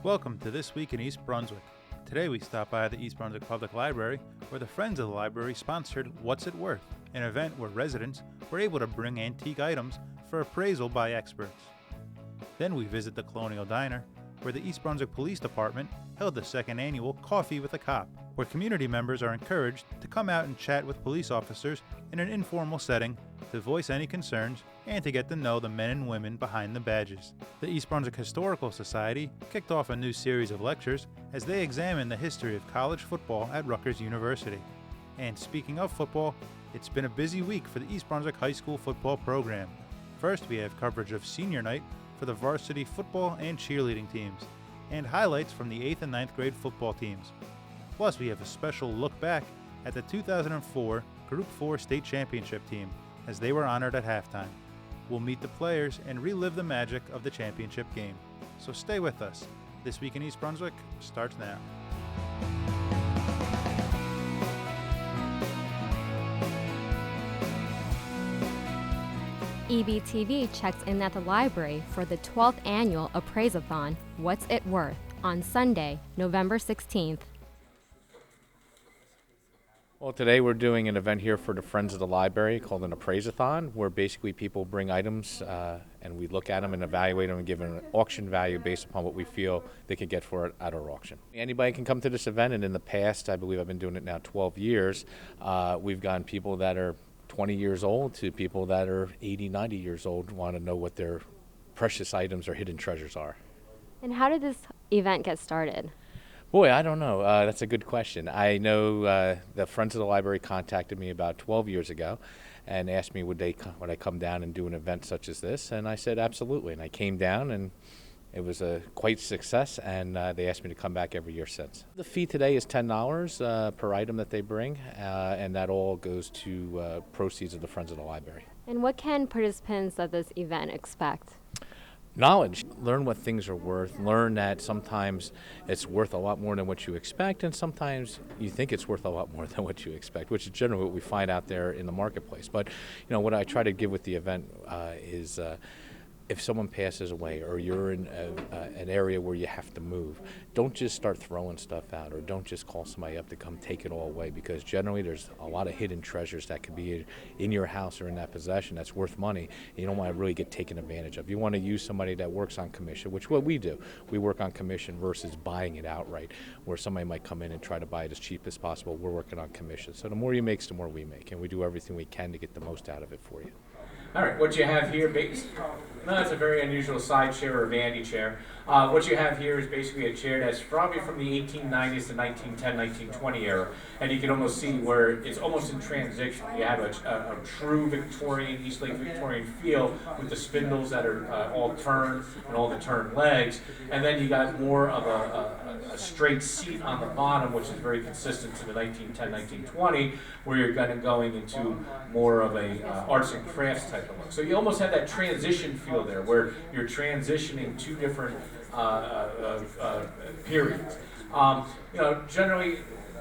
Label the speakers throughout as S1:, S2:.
S1: Welcome to This Week in East Brunswick. Today we stop by the East Brunswick Public Library, where the Friends of the Library sponsored What's It Worth, an event where residents were able to bring antique items for appraisal by experts. Then we visit the Colonial Diner, where the East Brunswick Police Department held the second annual Coffee with a Cop, where community members are encouraged to come out and chat with police officers in an informal setting to voice any concerns and to get to know the men and women behind the badges. The East Brunswick Historical Society kicked off a new series of lectures as they examine the history of college football at Rutgers University. And speaking of football, it's been a busy week for the East Brunswick High School football program. First, we have coverage of senior night for the varsity football and cheerleading teams, and highlights from the 8th and 9th grade football teams. Plus, we have a special look back at the 2004 Group 4 State Championship team as they were honored at halftime. We'll meet the players and relive the magic of the championship game. So stay with us. This Week in East Brunswick starts now.
S2: EBTV checks in at the library for the 12th annual Appraisathon, What's It Worth, on Sunday, November 16th.
S3: Well, today we're doing an event here for the Friends of the Library called an Appraisathon, where basically people bring items and we look at them and evaluate them and give them an auction value based upon what we feel they could get for it at our auction. Anybody can come to this event, and in the past, I believe I've been doing it now 12 years, we've gotten people that are 20 years old to people that are 80, 90 years old want to know what their precious items or hidden treasures are.
S2: And how did this event get started?
S3: Boy, I don't know. That's a good question. I know the Friends of the Library contacted me about 12 years ago and asked me would I come down and do an event such as this, and I said absolutely. And I came down, and it was a quite success, and they asked me to come back every year since. The fee today is $10 per item that they bring, and that all goes to proceeds of the Friends of the Library.
S2: And what can participants of this event expect?
S3: Knowledge. Learn what things are worth. Learn that sometimes it's worth a lot more than what you expect, and sometimes you think it's worth a lot more than what you expect, which is generally what we find out there in the marketplace. But what I try to give with the event is if someone passes away or you're in an area where you have to move, don't just start throwing stuff out, or don't just call somebody up to come take it all away, because generally there's a lot of hidden treasures that could be in your house or in that possession that's worth money, and you don't want to really get taken advantage of. You want to use somebody that works on commission, which what we do. We work on commission versus buying it outright, where somebody might come in and try to buy it as cheap as possible. We're working on commission. So the more you make, the more we make, and we do everything we can to get the most out of it for you.
S4: All right, what you have here, that's a very unusual side chair or vandy chair. What you have here is basically a chair that's probably from the 1890s to 1910, 1920 era, and you can almost see where it's almost in transition. You have a true Victorian, East Lake Victorian feel with the spindles that are all turned and all the turned legs, and then you got more of a straight seat on the bottom, which is very consistent to the 1910, 1920, where you're going into more of a arts and crafts type of look. So you almost have that transition feel there, where you're transitioning two different periods. Generally,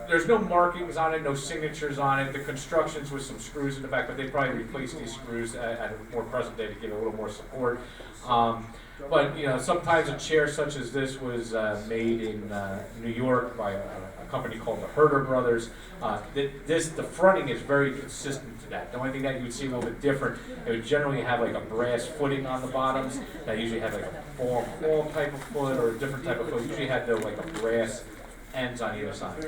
S4: there's no markings on it, no signatures on it. The construction's with some screws in the back, but they probably replaced these screws at a more present day to give it a little more support. But sometimes a chair such as this was made in New York by a company called the Herder Brothers. The fronting is very consistent to that. The only thing that you would see a little bit different, it would generally have like a brass footing on the bottoms. That usually have like a fall type of foot or a different type of foot. Usually had like a brass ends on either side.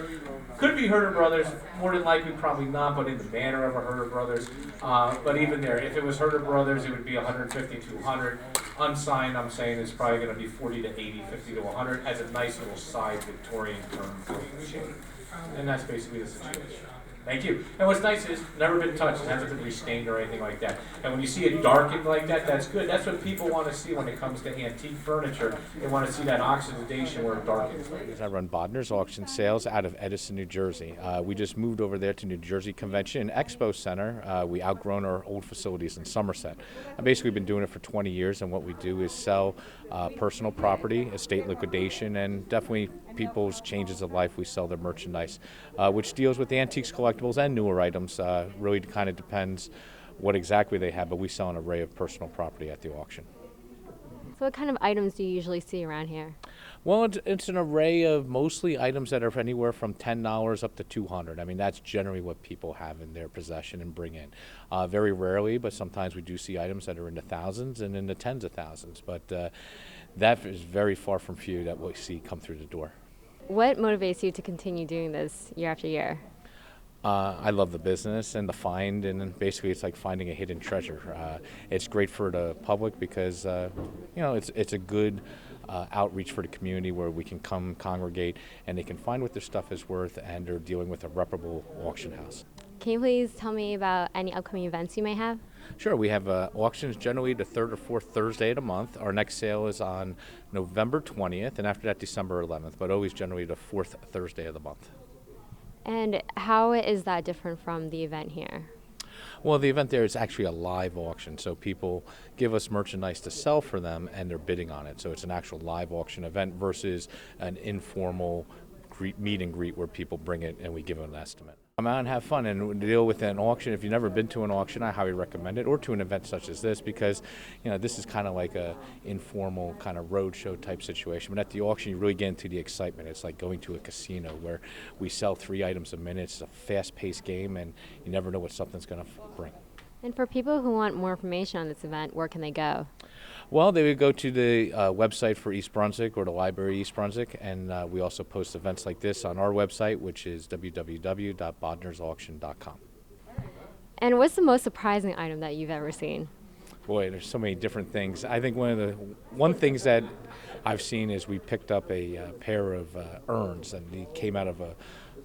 S4: Could be Herder Brothers, more than likely probably not, but in the banner of a Herder Brothers. But even there, if it was Herder Brothers, it would be 150 to 100. Unsigned, I'm saying, is probably going to be 40 to 80, 50 to 100, as a nice little side Victorian term shape. And that's basically the situation. Thank you. And what's nice is it's never been touched. It hasn't been restained or anything like that. And when you see it darkened like that, that's good. That's what people want to see when it comes to antique furniture. They want to see that oxidation where it darkens.
S3: I run Bodner's Auction Sales out of Edison, New Jersey. We just moved over there to New Jersey Convention and Expo Center. We outgrown our old facilities in Somerset. I've basically been doing it for 20 years, and what we do is sell personal property, estate liquidation, and definitely people's changes of life. We sell their merchandise, which deals with antiques, collectibles, and newer items. Really kind of depends what exactly they have, but we sell an array of personal property at the auction.
S2: So what kind of items do you usually see around here?
S3: Well, it's an array of mostly items that are anywhere from $10 up to $200. I mean, that's generally what people have in their possession and bring in. Very rarely, but sometimes we do see items that are in the thousands and in the tens of thousands. But that is very far from few that we see come through the door.
S2: What motivates you to continue doing this year after year?
S3: I love the business and the find, and then basically it's like finding a hidden treasure. It's great for the public because it's a good outreach for the community where we can come congregate and they can find what their stuff is worth, and they're dealing with a reputable auction house.
S2: Can you please tell me about any upcoming events you may have?
S3: Sure, we have auctions generally the third or fourth Thursday of the month. Our next sale is on November 20th, and after that December 11th, but always generally the fourth Thursday of the month.
S2: And how is that different from the event here?
S3: Well, the event there is actually a live auction, so people give us merchandise to sell for them, and they're bidding on it. So it's an actual live auction event versus an informal meet and greet where people bring it and we give them an estimate. Come out and have fun and deal with an auction. If you've never been to an auction, I highly recommend it, or to an event such as this, because this is kind of like a informal kind of roadshow type situation. But at the auction, you really get into the excitement. It's like going to a casino where we sell 3 items a minute. It's a fast-paced game, and you never know what something's going to bring.
S2: And for people who want more information on this event, where can they go?
S3: Well, they would go to the website for East Brunswick or the Library East Brunswick, and we also post events like this on our website, which is www.bodnersauction.com.
S2: And what's the most surprising item that you've ever seen?
S3: Boy, there's so many different things. I think one things that I've seen is we picked up a pair of urns, and they came out of a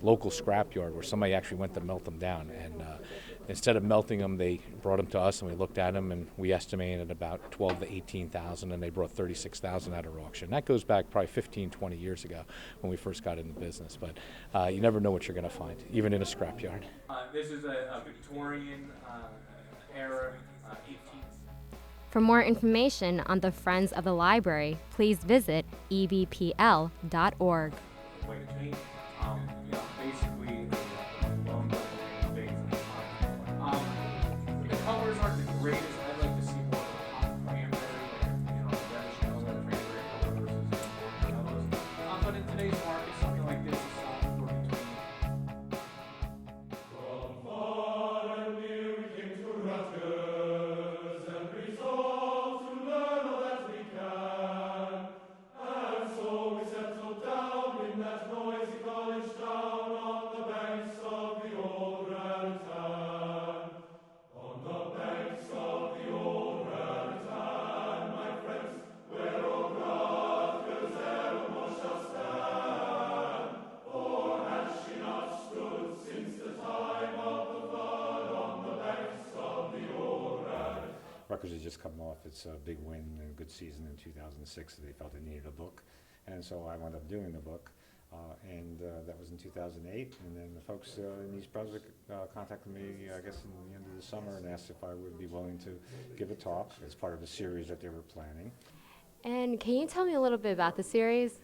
S3: local scrapyard where somebody actually went to melt them down, and instead of melting them, they brought them to us, and we looked at them, and we estimated about 12 to 18,000, and they brought 36,000 out of auction. That goes back probably 15, 20 years ago when we first got into business, but you never know what you're going to find, even in a scrapyard.
S4: This is a Victorian era 18th.
S2: For more information on the Friends of the Library, please visit EBPL.org.
S4: Basically, the colors aren't the greatest. I'd like to see more of a hot cranberry, reddish color, cranberry color versus yellows. But in today's market, something like this is for between.
S5: From far and near we came to Rutgers and resolved to learn all that we can. And so we settled down in that noisy college town on the banks of the old Raritan. On the banks of the old Raritan, my friends, where old Rutgers evermore shall stand. For has she not stood since the time of the flood on the banks of the old Raritan?
S6: Rutgers had just come off its big win and a good season in 2006, so they felt they needed a book. And so I wound up doing the book, and that was in 2008. And then the folks in East Brunswick contacted me, I guess, in the end of the summer and asked if I would be willing to give a talk as part of a series that they were planning.
S2: And can you tell me a little bit about the series?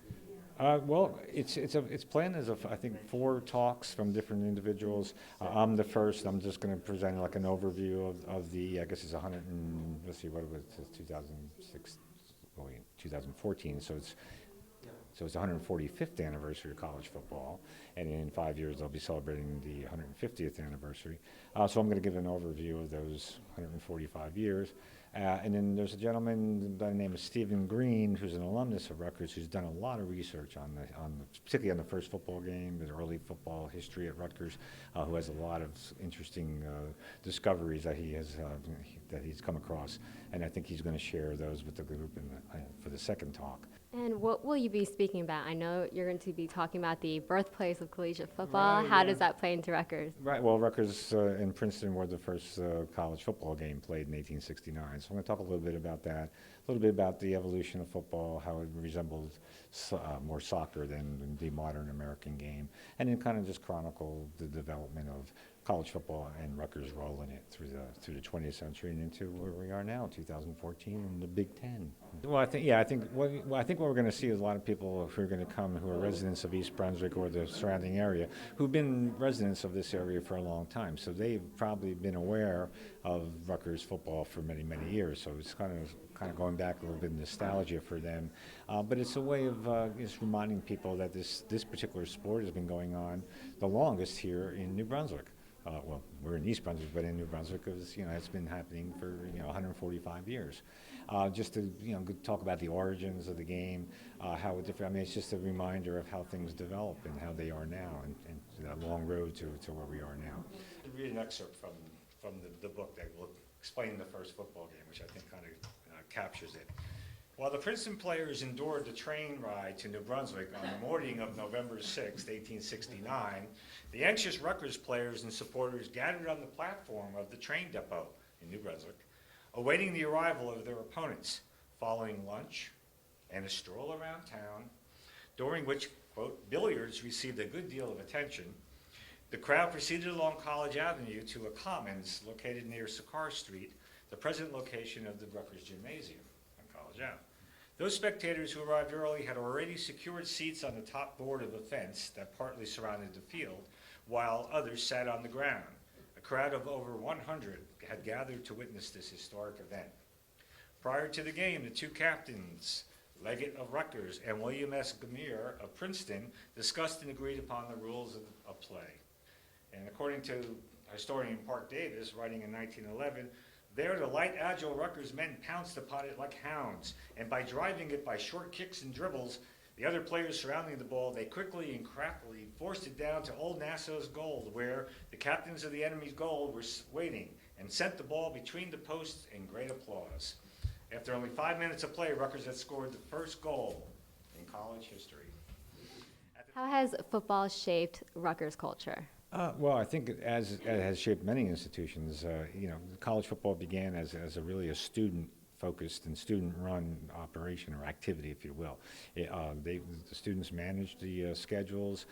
S6: Well, it's planned as I think 4 talks from different individuals. I'm the first. I'm just going to present like an overview of the, I guess it's 100 and, let's see, what it was, 2014. So it's 145th anniversary of college football, and in 5 years they'll be celebrating the 150th anniversary. So I'm going to give an overview of those 145 years. And then there's a gentleman by the name of Stephen Green, who's an alumnus of Rutgers, who's done a lot of research particularly on the first football game, the early football history at Rutgers, who has a lot of interesting discoveries that he's come across, and I think he's going to share those with the group for the second talk.
S2: And what will you be speaking about? I know you're going to be talking about the birthplace of collegiate football.
S6: Right,
S2: How
S6: yeah.
S2: does that play into Rutgers?
S6: Right, well, Rutgers and Princeton were the first college football game played in 1869, so I'm going to talk a little bit about that, a little bit about the evolution of football, how it resembles more soccer than the modern American game, and then kind of just chronicle the development of college football and Rutgers' role in it through the 20th century and into where we are now, 2014, and the Big Ten. Well, I think what we're going to see is a lot of people who are going to come who are residents of East Brunswick or the surrounding area who've been residents of this area for a long time. So they've probably been aware of Rutgers football for many, many years. So it's kind of going back a little bit of nostalgia for them. But it's a way of just reminding people that this particular sport has been going on the longest here in New Brunswick. Well, we're in East Brunswick, but in New Brunswick, it's been happening for 145 years. Just to talk about the origins of the game, how it different. I mean, it's just a reminder of how things develop and how they are now, and that long road to where we are now. I'll read an excerpt from the book that will explain the first football game, which I think kind of captures it. While the Princeton players endured the train ride to New Brunswick on the morning of November 6, 1869, the anxious Rutgers players and supporters gathered on the platform of the train depot in New Brunswick, awaiting the arrival of their opponents, following lunch and a stroll around town, during which, quote, billiards received a good deal of attention. The crowd proceeded along College Avenue to a commons located near Sakar Street, the present location of the Rutgers Gymnasium on College Ave. Those spectators who arrived early had already secured seats on the top board of a fence that partly surrounded the field, while others sat on the ground. A crowd of over 100 had gathered to witness this historic event. Prior to the game, the two captains, Leggett of Rutgers and William S. Gamere of Princeton, discussed and agreed upon the rules of play. And according to historian Park Davis, writing in 1911, there the light, agile Rutgers men pounced upon it like hounds, and by driving it by short kicks and dribbles, the other players surrounding the ball, they quickly and craftily forced it down to Old Nassau's goal, where the captains of the enemy's goal were waiting, and sent the ball between the posts in great applause. After only 5 minutes of play, Rutgers had scored the first goal in college history.
S2: How has football shaped Rutgers culture?
S6: Well, I think it has shaped many institutions. College football began as a student-focused and student-run operation or activity, if you will. The students managed the schedules.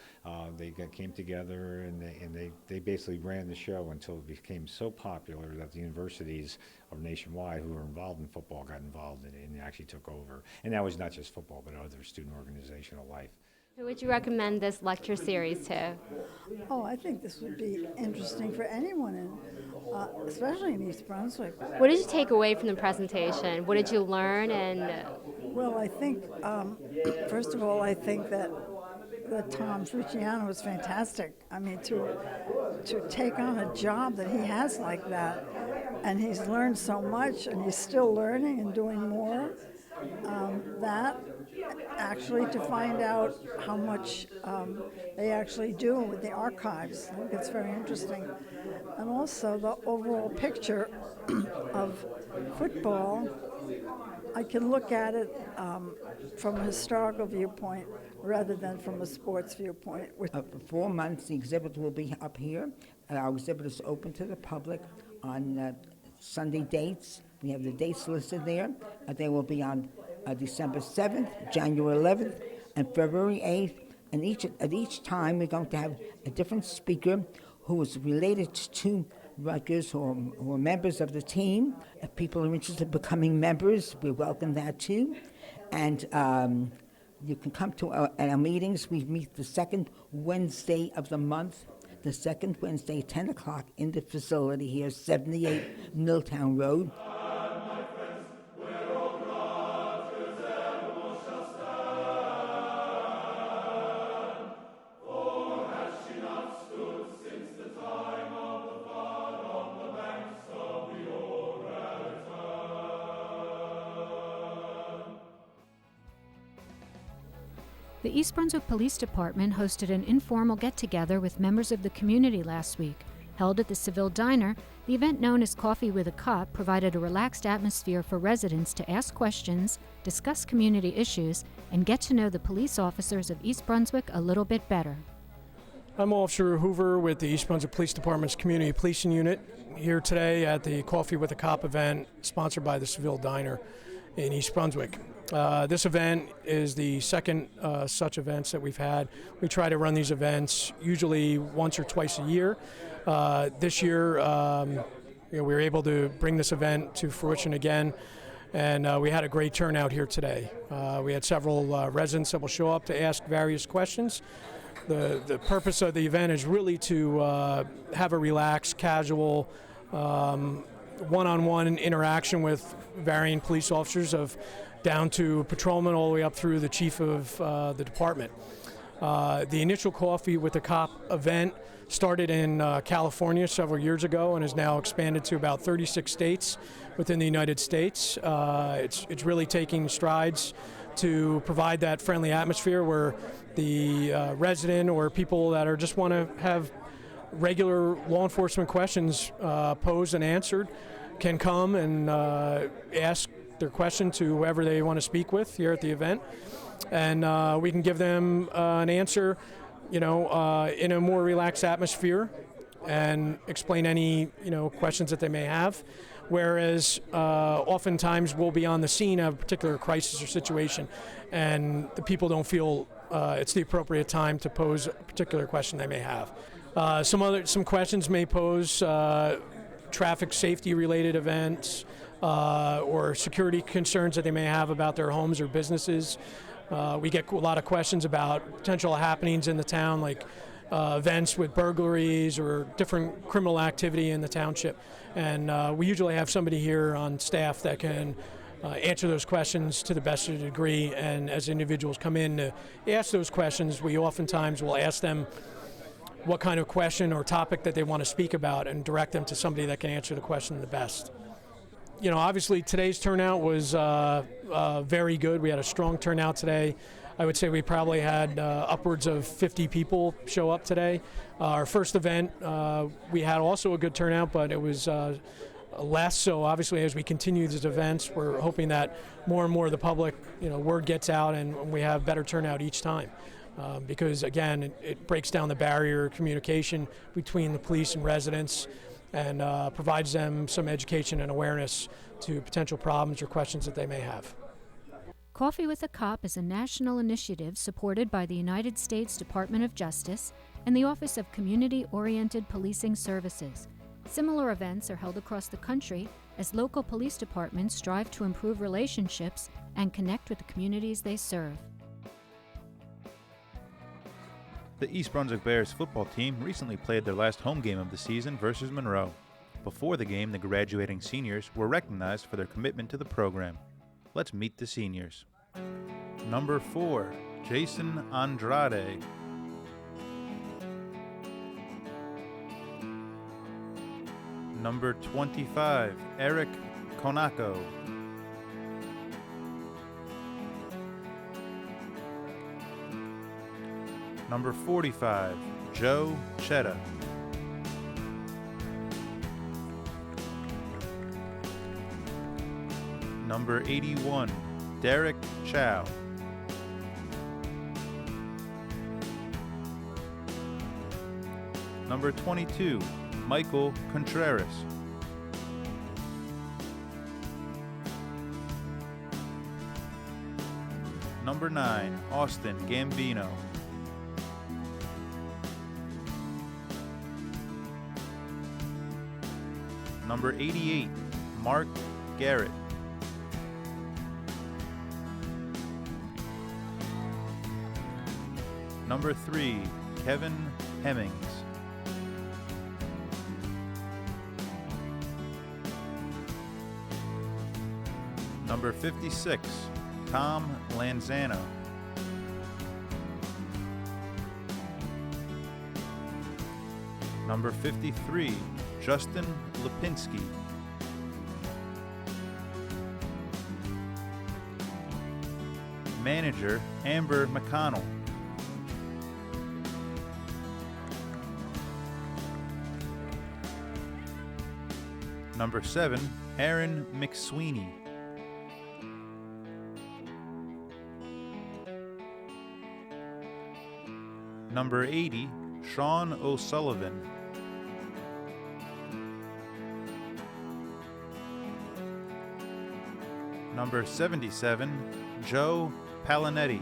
S6: They came together and they basically ran the show until it became so popular that the universities of nationwide who were involved in football got involved in it and actually took over. And that was not just football, but other student organizational life.
S2: Who would you recommend this lecture series to?
S7: Oh, I think this would be interesting for anyone, especially in East Brunswick.
S2: What did you take away from the presentation? What did you learn?
S7: Well, I think, first of all, I think that Tom Fruciano was fantastic. I mean, to take on a job that he has like that, and he's learned so much, and he's still learning and doing more. That actually to find out how much they actually do with the archives. I think it's very interesting. And also the overall picture of football, I can look at it from a historical viewpoint rather than from a sports viewpoint.
S8: For 4 months, the exhibit will be up here. Our exhibit is open to the public on Sunday dates. We have the dates listed there. They will be on December 7th, January 11th, and February 8th. And at each time, we're going to have a different speaker who is related to Rutgers or members of the team. If people are interested in becoming members, we welcome that too. And you can come to our meetings. We meet the second Wednesday of the month, the second Wednesday, 10 o'clock, in the facility here, 78 Milltown Road.
S9: The East Brunswick Police Department hosted an informal get-together with members of the community last week. Held at the Seville Diner, the event known as Coffee with a Cop provided a relaxed atmosphere for residents to ask questions, discuss community issues, and get to know the police officers of East Brunswick a little bit better.
S10: I'm Officer Hoover with the East Brunswick Police Department's Community Policing Unit, here today at the Coffee with a Cop event sponsored by the Seville Diner in East Brunswick. This event is the second such events that we've had. We try to run these events usually once or twice a year. This year, we were able to bring this event to fruition again, and we had a great turnout here today. We had several residents that will show up to ask various questions. The purpose of the event is really to have a relaxed, casual one-on-one interaction with varying police officers, of down to patrolmen all the way up through the chief of the department. The initial Coffee with a Cop event started in California several years ago and has now expanded to about 36 states within the United States. It's really taking strides to provide that friendly atmosphere where the resident or people that are just want to have regular law enforcement questions posed and answered can come and ask their question to whoever they want to speak with here at the event, and we can give them an answer, in a more relaxed atmosphere, and explain any questions that they may have. Whereas oftentimes we'll be on the scene of a particular crisis or situation, and the people don't feel it's the appropriate time to pose a particular question they may have. Some questions may pose traffic safety related events or security concerns that they may have about their homes or businesses. We get a lot of questions about potential happenings in the town, like events with burglaries or different criminal activity in the township. And we usually have somebody here on staff that can answer those questions to the best of the degree. And as individuals come in to ask those questions, we oftentimes will ask them what kind of question or topic that they want to speak about and direct them to somebody that can answer the question the best. Obviously today's turnout was very good. We had a strong turnout today. I would say we probably had upwards of 50 people show up today. Our first event, we had also a good turnout, but it was less. So obviously as we continue these events, we're hoping that more and more of the public, word gets out and we have better turnout each time. Because again, it breaks down the barrier of communication between the police and residents, and provides them some education and awareness to potential problems or questions that they may have.
S9: Coffee with a Cop is a national initiative supported by the United States Department of Justice and the Office of Community-Oriented Policing Services. Similar events are held across the country as local police departments strive to improve relationships and connect with the communities they serve.
S1: The East Brunswick Bears football team recently played their last home game of the season versus Monroe. Before the game, the graduating seniors were recognized for their commitment to the program. Let's meet the seniors. Number 4, Jason Andrade. Number 25, Eric Konako. Number 45, Joe Chetta. Number 81, Derek Chow. Number 22, Michael Contreras. Number 9, Austin Gambino. Number 88, Mark Garrett. Number 3, Kevin Hemmings. Number 56, Tom Lanzano. Number 53, Justin Lipinski. Manager, Amber McConnell. Number 7, Aaron McSweeney. Number 80, Sean O'Sullivan. Number 77, Joe Palinetti.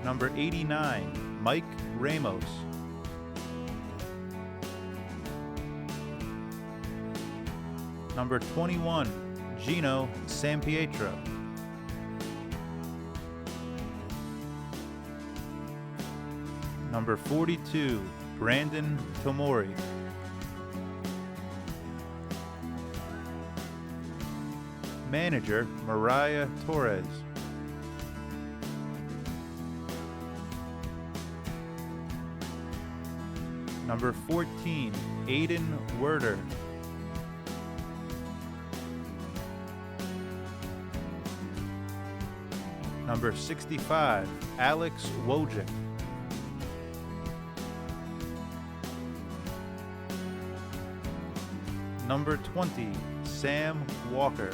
S1: Number 89, Mike Ramos. Number 21, Gino Sampietro. Number 42, Brandon Tomori. Manager, Mariah Torres. Number 14, Aiden Werder. Number 65, Alex Wojcik. Number 20, Sam Walker.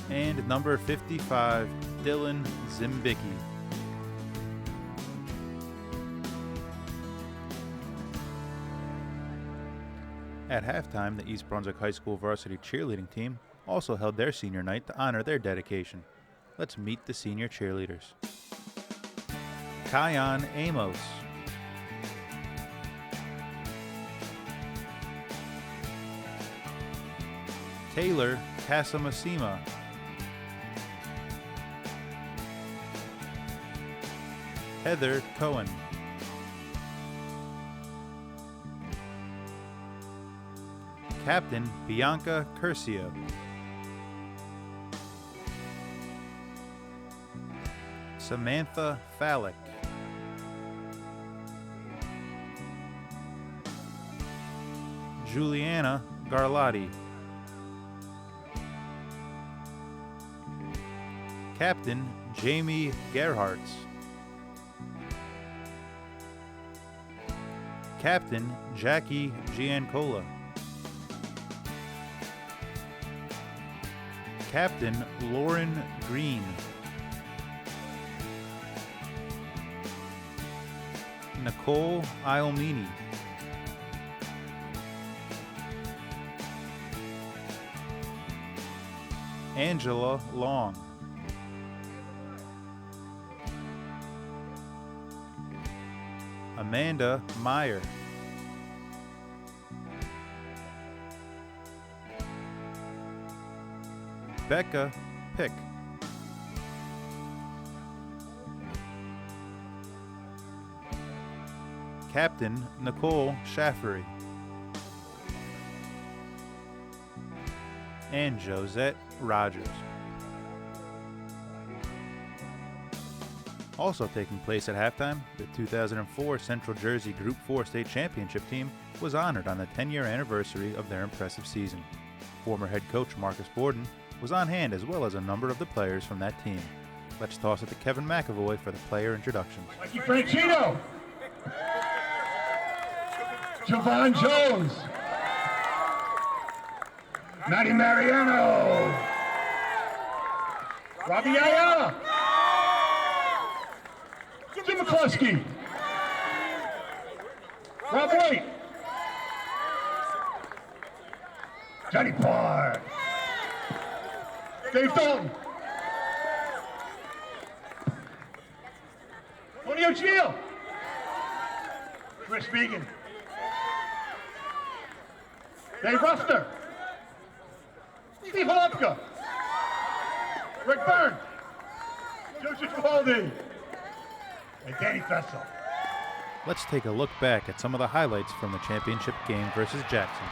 S1: And number 55, Dylan Zimbicki. At halftime, the East Brunswick High School varsity cheerleading team also held their senior night to honor their dedication. Let's meet the senior cheerleaders. Kion Amos. Taylor Casamasima. Heather Cohen. Captain Bianca Curcio. Samantha Fallick. Juliana Garlotti. Captain Jamie Gerhardt. Captain Jackie Giancola. Captain Lauren Green. Nicole Iomini. Angela Long. Amanda Meyer. Becca Pick. Captain Nicole Schaffery. And Josette Rogers. Also taking place at halftime, the 2004 Central Jersey Group 4 State Championship team was honored on the 10-year anniversary of their impressive season. Former head coach Marcus Borden was on hand as well as a number of the players from that team. Let's toss it to Kevin McAvoy for the player introductions.
S5: Mikey Franchino. Javon Jones. Matty Mariano. Robbie Ayala. Jim McCluskey. Rob White. Johnny Parr. Dave Dalton. Tony O'Geo. Chris Began. Dave Ruffner. Steve Holopka. Rick Byrne. Joseph Baldy. And Danny Fessel.
S1: Let's take a look back at some of the highlights from the championship game versus Jackson.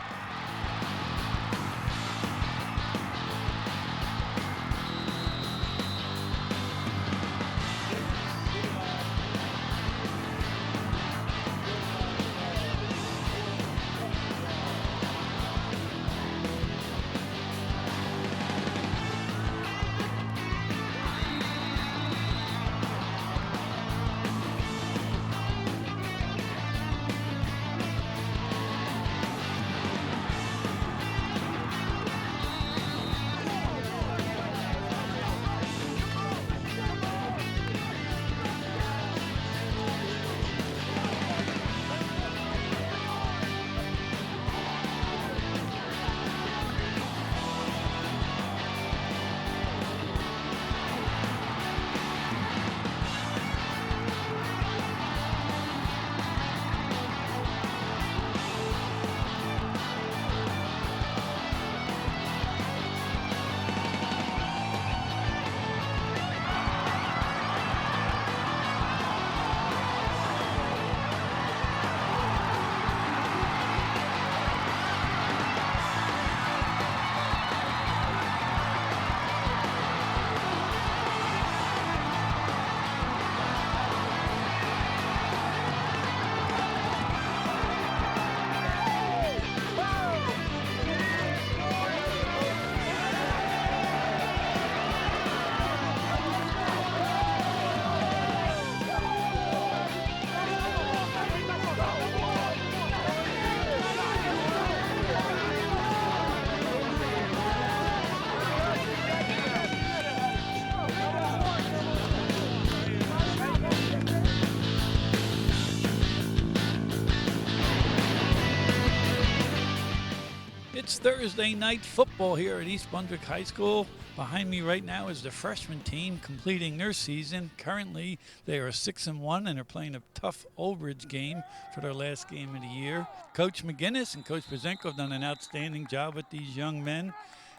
S11: It's Thursday night football here at East Brunswick High School. Behind me right now is the freshman team completing their season. Currently, they are 6-1 and are playing a tough Old Bridge game for their last game of the year. Coach McGinnis and Coach Brzenko have done an outstanding job with these young men,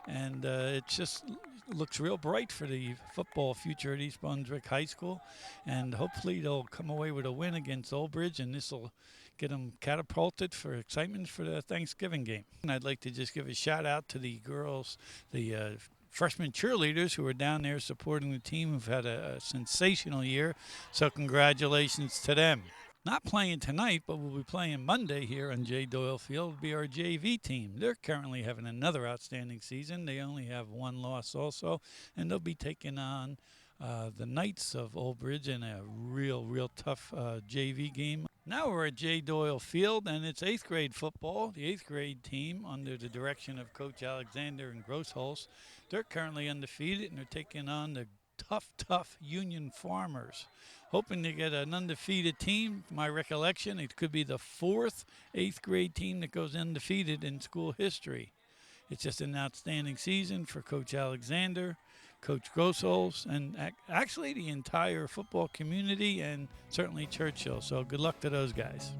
S11: and it just looks real bright for the football future at East Brunswick High School, and hopefully they'll come away with a win against Old Bridge, and this will get them catapulted for excitement for the Thanksgiving game. And I'd like to just give a shout out to the girls, the freshman cheerleaders who are down there supporting the team, who've had a sensational year, so congratulations to them. Not playing tonight, but we'll be playing Monday here on J. Doyle Field, will be our JV team. They're currently having another outstanding season. They only have one loss also, and they'll be taking on the Knights of Old Bridge in a real tough JV game. Now we're at J. Doyle Field, and it's 8th grade football. The 8th grade team, under the direction of Coach Alexander and Grossholz, they're currently undefeated, and they're taking on the tough Union Farmers. Hoping to get an undefeated team. My recollection, it could be the 4th 8th grade team that goes undefeated in school history. It's just an outstanding season for Coach Alexander, Coach Grossholz, and actually the entire football community, and certainly Churchill. So good luck to those guys.